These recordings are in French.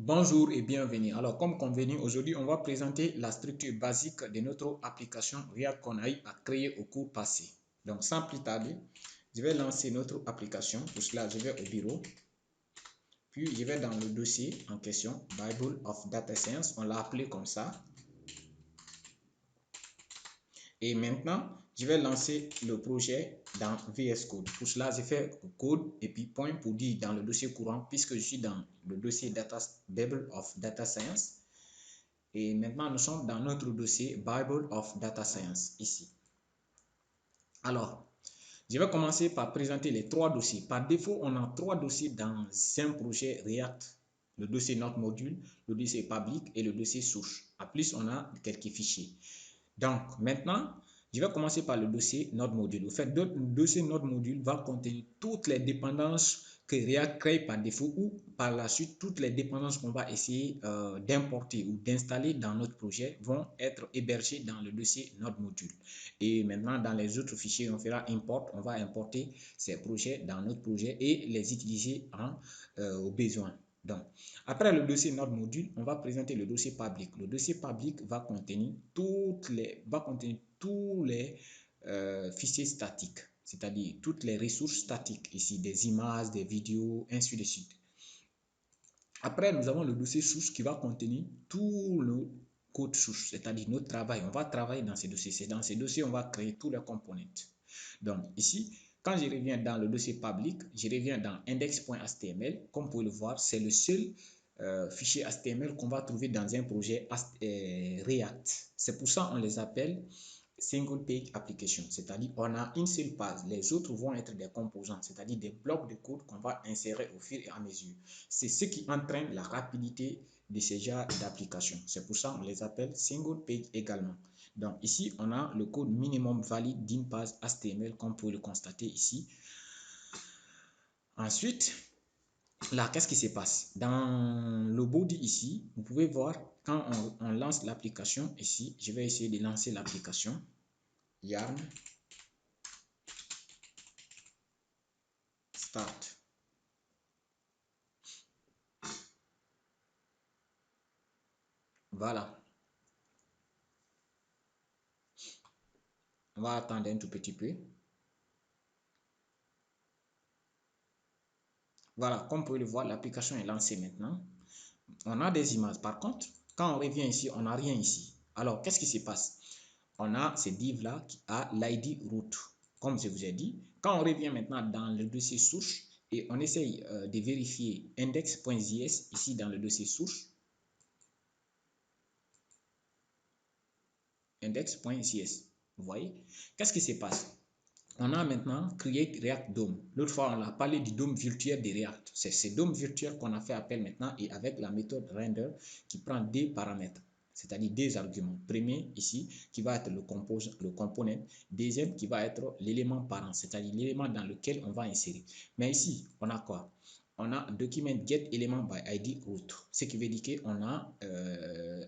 Bonjour et bienvenue. Alors, comme convenu, aujourd'hui, on va présenter la structure basique de notre application React qu'on a eu à créer au cours passé. Donc, sans plus tarder, je vais lancer notre application. Pour cela, je vais au bureau. Puis, je vais dans le dossier en question, Bible of Data Science. On l'a appelé comme ça. Et maintenant, je vais lancer le projet dans VS Code. Pour cela, je fais code et puis point pour dire dans le dossier courant, puisque je suis dans le dossier Bible of Data Science. Et maintenant, nous sommes dans notre dossier Bible of Data Science ici. Alors, je vais commencer par présenter les trois dossiers. Par défaut, on a trois dossiers dans un projet React. Le dossier Node Module, le dossier public et le dossier source. En plus, on a quelques fichiers. Donc, maintenant, je vais commencer par le dossier Node Module. En fait, le dossier Node Module va contenir toutes les dépendances que React crée par défaut ou par la suite, toutes les dépendances qu'on va essayer d'importer ou d'installer dans notre projet vont être hébergées dans le dossier Node Module. Et maintenant, dans les autres fichiers, on fera import. On va importer ces projets dans notre projet et les utiliser au besoin. Donc, après le dossier Node Module, on va présenter le dossier public. Le dossier public va contenir tous les fichiers statiques, c'est-à-dire toutes les ressources statiques, ici des images, des vidéos, ainsi de suite. Après, nous avons le dossier source qui va contenir tout le code source, c'est-à-dire notre travail. On va travailler dans ces dossiers. C'est dans ces dossiers on va créer tous les components. Donc ici, quand je reviens dans le dossier public, je reviens dans index.html. Comme vous pouvez le voir, c'est le seul fichier HTML qu'on va trouver dans un projet React. C'est pour ça qu'on les appelle single page application, c'est-à-dire on a une seule page, les autres vont être des composants, c'est-à-dire des blocs de code qu'on va insérer au fur et à mesure. C'est ce qui entraîne la rapidité de ces genres d'applications. C'est pour ça qu'on les appelle single page également. Donc ici, on a le code minimum valide d'une page HTML, comme vous pouvez le constater ici. Ensuite, là, qu'est-ce qui se passe? Dans le body ici, vous pouvez voir quand on lance l'application ici, je vais essayer de lancer l'application. Yarn start. Voilà. On va attendre un tout petit peu. Voilà, comme vous pouvez le voir, l'application est lancée maintenant. On a des images. Par contre, quand on revient ici, on n'a rien ici. Alors, qu'est-ce qui se passe? On a ce div-là qui a l'ID root. Comme je vous ai dit, quand on revient maintenant dans le dossier source et on essaye de vérifier index.js ici dans le dossier source, index.js, vous voyez, qu'est-ce qui se passe? On a maintenant Create React DOM. L'autre fois, on a parlé du DOM virtuel de React. C'est ce DOM virtuel qu'on a fait appel maintenant et avec la méthode render qui prend des paramètres, c'est-à-dire des arguments. Premier ici, qui va être le component. Deuxième, qui va être l'élément parent, c'est-à-dire l'élément dans lequel on va insérer. Mais ici, on a quoi? On a document get element by ID root, ce qui veut dire qu'on a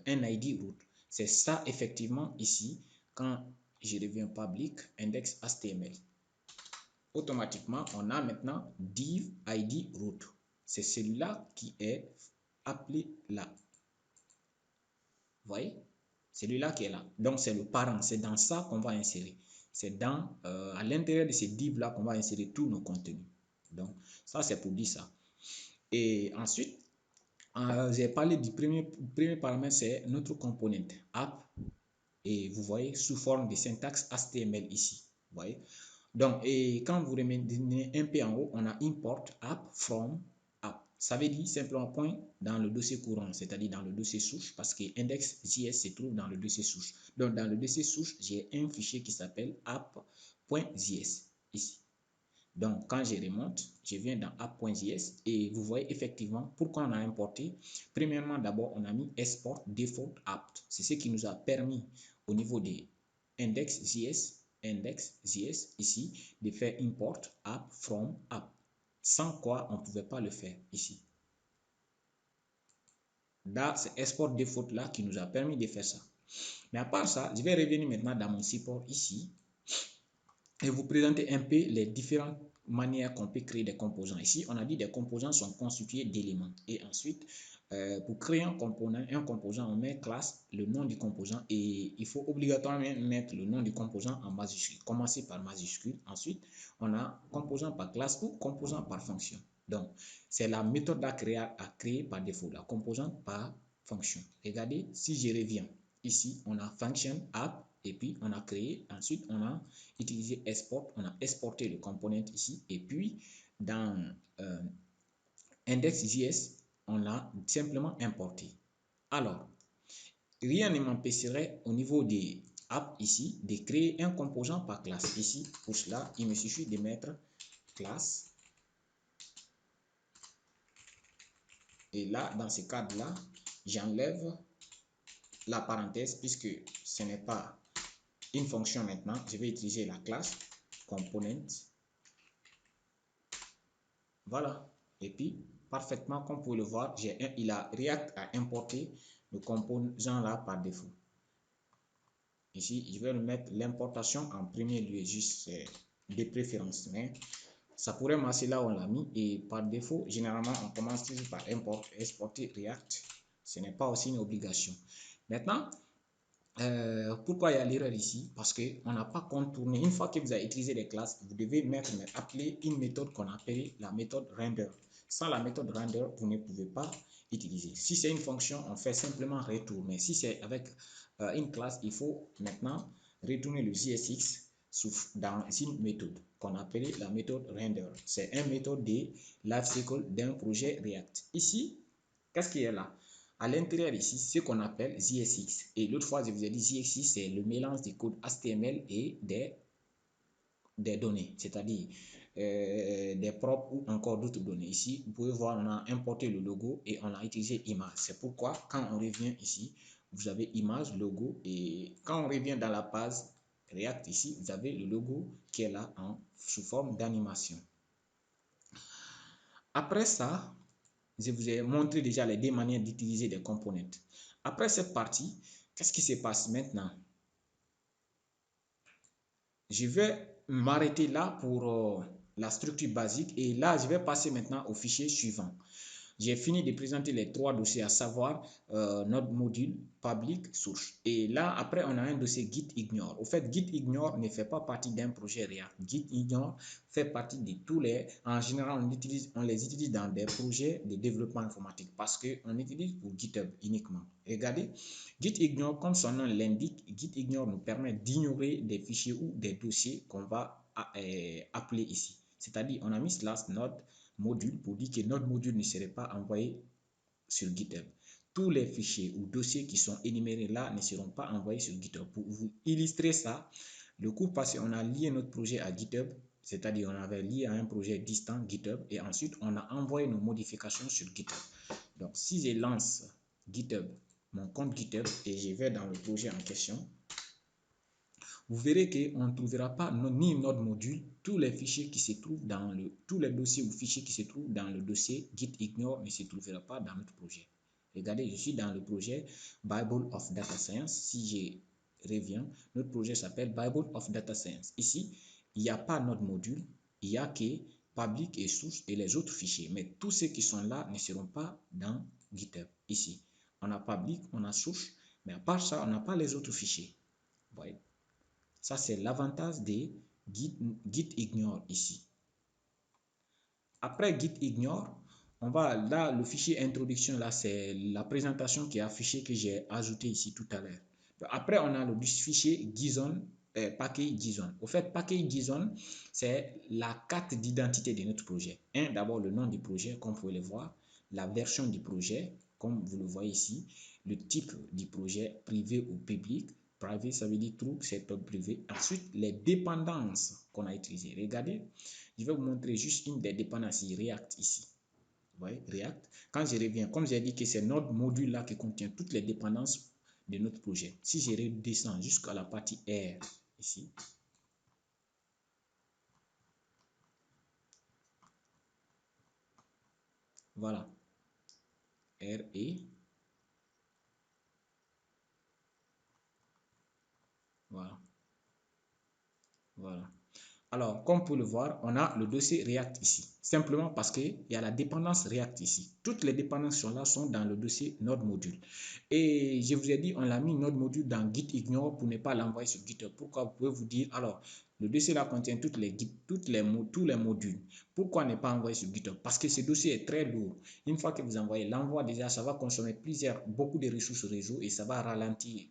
un ID root. C'est ça effectivement ici, quand je reviens public, index HTML. Automatiquement, on a maintenant div ID root. C'est celui-là qui est appelé là. Vous voyez? Celui-là qui est là. Donc, c'est le parent. C'est dans ça qu'on va insérer. C'est dans à l'intérieur de ces divs-là qu'on va insérer tous nos contenus. Donc, ça, c'est pour dire ça. Et ensuite, j'ai parlé du premier paramètre, c'est notre component app. Et vous voyez, sous forme de syntaxe HTML ici. Vous voyez? Donc, et quand vous remettez un peu en haut, on a import app from app. Ça veut dire simplement point dans le dossier courant, c'est-à-dire dans le dossier source, parce que index.js se trouve dans le dossier source. Donc, dans le dossier source, j'ai un fichier qui s'appelle app.js ici. Donc, quand je remonte, je viens dans app.js et vous voyez effectivement pourquoi on a importé. Premièrement, d'abord, on a mis export default app. C'est ce qui nous a permis au niveau des index.js ici de faire import app from app, sans quoi on ne pouvait pas le faire ici. Là, c'est export default là qui nous a permis de faire ça. Mais à part ça, je vais revenir maintenant dans mon support ici et vous présenter un peu les différentes manières qu'on peut créer des composants. Ici, on a dit des composants sont constitués d'éléments et ensuite pour créer un composant, on met classe, le nom du composant et il faut obligatoirement mettre le nom du composant en majuscule. Commencer par majuscule. Ensuite, on a composant par classe ou composant par fonction. Donc, c'est la méthode à créer par défaut, la composant par fonction. Regardez, si je reviens ici, on a function app et puis on a créé. Ensuite, on a utilisé export, on a exporté le component ici et puis dans index.js, on a simplement importé. Alors, rien ne m'empêcherait au niveau des apps ici de créer un composant par classe. Ici, pour cela, il me suffit de mettre classe. Et là, dans ce cadre-là, j'enlève la parenthèse puisque ce n'est pas une fonction maintenant. Je vais utiliser la classe component. Voilà. Et puis, parfaitement, comme vous pouvez le voir, il a React à importer le composant là par défaut. Ici, je vais mettre l'importation en premier lieu, juste des préférences. Mais ça pourrait marcher là où on l'a mis. Et par défaut, généralement, on commence toujours par exporter React. Ce n'est pas aussi une obligation. Maintenant, pourquoi il y a l'erreur ici? Parce qu'on n'a pas contourné. Une fois que vous avez utilisé les classes, vous devez appeler une méthode qu'on appelle la méthode render. Sans la méthode render, vous ne pouvez pas utiliser. Si c'est une fonction, on fait simplement retour. Mais si c'est avec une classe, il faut maintenant retourner le JSX dans une méthode qu'on appelle la méthode render. C'est une méthode de lifecycle d'un projet React. Ici, qu'est-ce qu'il y a là? À l'intérieur ici, ce qu'on appelle JSX. Et l'autre fois, je vous ai dit JSX, c'est le mélange des codes HTML et des données, c'est-à-dire des propres ou encore d'autres données. Ici, vous pouvez voir, on a importé le logo et on a utilisé image. C'est pourquoi, quand on revient ici, vous avez image, logo, et quand on revient dans la page React ici, vous avez le logo qui est là sous forme d'animation. Après ça, je vous ai montré déjà les deux manières d'utiliser des components. Après cette partie, qu'est-ce qui se passe maintenant? Je vais m'arrêter là pour la structure basique et là, je vais passer maintenant au fichier suivant. J'ai fini de présenter les trois dossiers, à savoir notre module public source. Et là, après, on a un dossier git ignore. Au fait, git ignore ne fait pas partie d'un projet React. Git ignore fait partie de tous les... En général, on les utilise dans des projets de développement informatique parce qu'on utilise pour GitHub uniquement. Regardez, git ignore, comme son nom l'indique, git ignore nous permet d'ignorer des fichiers ou des dossiers qu'on va appeler ici. C'est-à-dire, on a mis slash node module pour dire que notre module ne serait pas envoyé sur GitHub. Tous les fichiers ou dossiers qui sont énumérés là ne seront pas envoyés sur GitHub. Pour vous illustrer ça, le cours passé, on a lié notre projet à GitHub, c'est-à-dire on avait lié à un projet distant GitHub et ensuite on a envoyé nos modifications sur GitHub. Donc si je lance GitHub, mon compte GitHub et je vais dans le projet en question, vous verrez qu'on ne trouvera pas ni notre module, tous les fichiers qui se trouvent dans tous les dossiers ou fichiers qui se trouvent dans le dossier git ignore ne se trouvera pas dans notre projet. Regardez, je suis dans le projet Bible of Data Science. Si je reviens, notre projet s'appelle Bible of Data Science. Ici, il n'y a pas notre module, il n'y a que public et source et les autres fichiers. Mais tous ceux qui sont là ne seront pas dans GitHub. Ici, on a public, on a source, mais à part ça, on n'a pas les autres fichiers. Vous voyez? Ça, c'est l'avantage de git ignore ici. Après git ignore, on va là, le fichier introduction, là, c'est la présentation qui est affichée que j'ai ajouté ici tout à l'heure. Après, on a le fichier JSON, package JSON. Au fait, package JSON, c'est la carte d'identité de notre projet. D'abord, le nom du projet, comme vous pouvez le voir, la version du projet, comme vous le voyez ici, le type du projet, privé ou public. Privé, ça veut dire true, c'est privé. Ensuite, les dépendances qu'on a utilisées. Regardez, je vais vous montrer juste une des dépendances React ici. Vous voyez, React. Quand je reviens, comme j'ai dit que c'est notre module là qui contient toutes les dépendances de notre projet. Si je redescends jusqu'à la partie R ici, voilà, R et voilà, voilà. Alors, comme vous pouvez le voir, on a le dossier React ici. Simplement parce qu'il y a la dépendance React ici. Toutes les dépendances sont là, sont dans le dossier Node Module. Et je vous ai dit, on l'a mis Node Module dans Git Ignore pour ne pas l'envoyer sur GitHub. Pourquoi? Vous pouvez vous dire, alors, le dossier là contient tous les modules. Pourquoi ne pas envoyer sur GitHub? Parce que ce dossier est très lourd. Une fois que vous envoyez, l'envoi déjà, ça va consommer beaucoup de ressources réseau et ça va ralentir.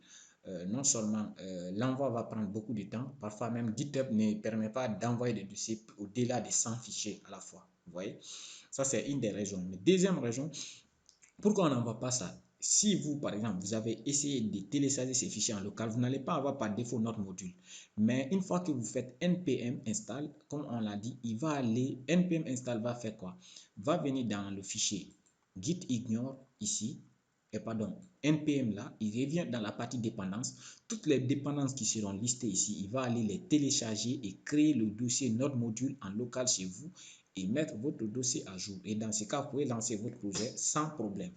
Non seulement l'envoi va prendre beaucoup de temps, parfois même GitHub ne permet pas d'envoyer des dossiers au-delà de 100 fichiers à la fois. Vous voyez, ça c'est une des raisons. Mais deuxième raison, pourquoi on n'envoie pas ça? Si vous, par exemple, vous avez essayé de télécharger ces fichiers en local, vous n'allez pas avoir par défaut notre module. Mais une fois que vous faites npm install, comme on l'a dit, il va aller, npm install va faire quoi? Va venir dans le fichier git ignore ici, et pardon, npm là, il revient dans la partie dépendance. Toutes les dépendances qui seront listées ici, il va aller les télécharger et créer le dossier notre module en local chez vous et mettre votre dossier à jour. Et dans ce cas, vous pouvez lancer votre projet sans problème.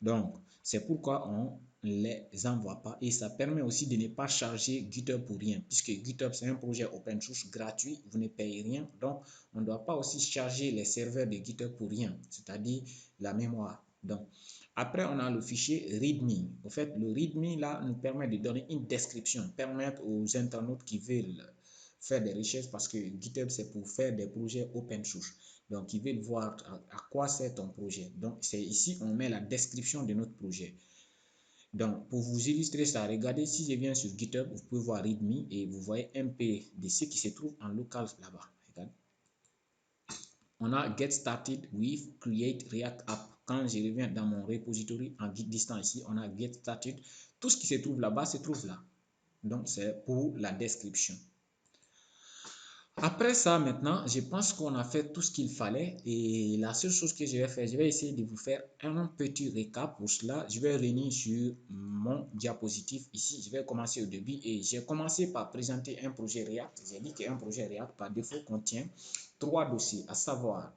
Donc, c'est pourquoi on ne les envoie pas et ça permet aussi de ne pas charger GitHub pour rien puisque GitHub c'est un projet open source gratuit, vous ne payez rien. Donc, on ne doit pas aussi charger les serveurs de GitHub pour rien, c'est-à-dire la mémoire. Donc, après, on a le fichier README. En fait, le README là nous permet de donner une description, permettre aux internautes qui veulent faire des recherches parce que GitHub c'est pour faire des projets open source. Donc, ils veulent voir à quoi sert ton projet. Donc, c'est ici, on met la description de notre projet. Donc, pour vous illustrer ça, regardez, si je viens sur GitHub, vous pouvez voir README et vous voyez un peu de ce qui se trouve en local là-bas. On a Get Started with Create React App. Quand je reviens dans mon repository en Git distant ici, on a Get Started. Tout ce qui se trouve là-bas se trouve là. Donc, c'est pour la description. Après ça, maintenant, je pense qu'on a fait tout ce qu'il fallait et la seule chose que je vais faire, je vais essayer de vous faire un petit récap. Pour cela, je vais revenir sur mon diapositive ici. Je vais commencer au début et j'ai commencé par présenter un projet React. J'ai dit qu'un projet React, par défaut, contient 3 dossiers, à savoir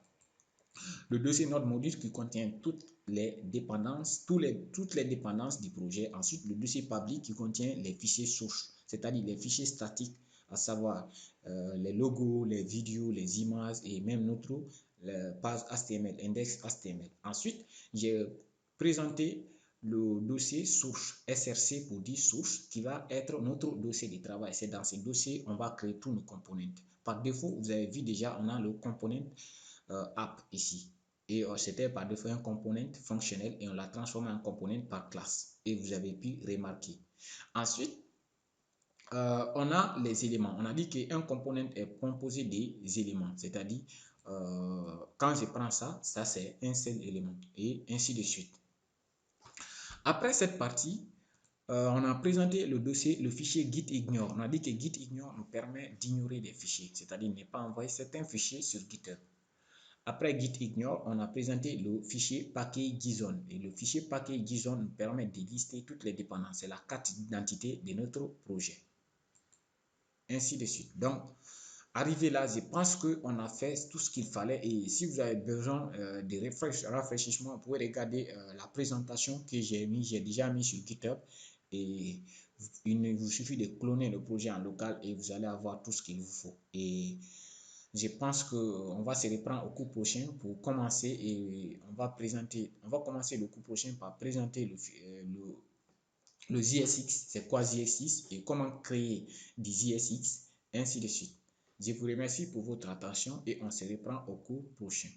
le dossier Node Module qui contient toutes les dépendances, toutes les dépendances du projet. Ensuite, le dossier public qui contient les fichiers sources, c'est-à-dire les fichiers statiques, à savoir les logos, les vidéos, les images et même notre page HTML, index HTML. Ensuite, j'ai présenté le dossier source, SRC pour dire source, qui va être notre dossier de travail. C'est dans ce dossier on va créer tous nos components. Par défaut, vous avez vu déjà, on a le component app ici. Et c'était par défaut un component fonctionnel et on l'a transformé en component par classe. Et vous avez pu remarquer. Ensuite, on a les éléments. On a dit qu'un component est composé des éléments. C'est-à-dire, quand je prends ça, ça c'est un seul élément. Et ainsi de suite. Après cette partie, on a présenté le dossier, le fichier git ignore. On a dit que git ignore nous permet d'ignorer des fichiers. C'est-à-dire ne pas envoyer certains fichiers sur GitHub. Après git ignore, on a présenté le fichier package.json et le fichier package.json nous permet de lister toutes les dépendances. C'est la carte d'identité de notre projet. Ainsi de suite. Donc, arrivé là, je pense qu'on a fait tout ce qu'il fallait et si vous avez besoin de rafraîchissement, vous pouvez regarder la présentation que j'ai déjà mis sur GitHub et il vous suffit de cloner le projet en local et vous allez avoir tout ce qu'il vous faut. Et je pense qu'on va se reprendre au cours prochain pour commencer et on va commencer le cours prochain par présenter le JSX, c'est quoi JSX et comment créer des JSX, ainsi de suite. Je vous remercie pour votre attention et on se reprend au cours prochain.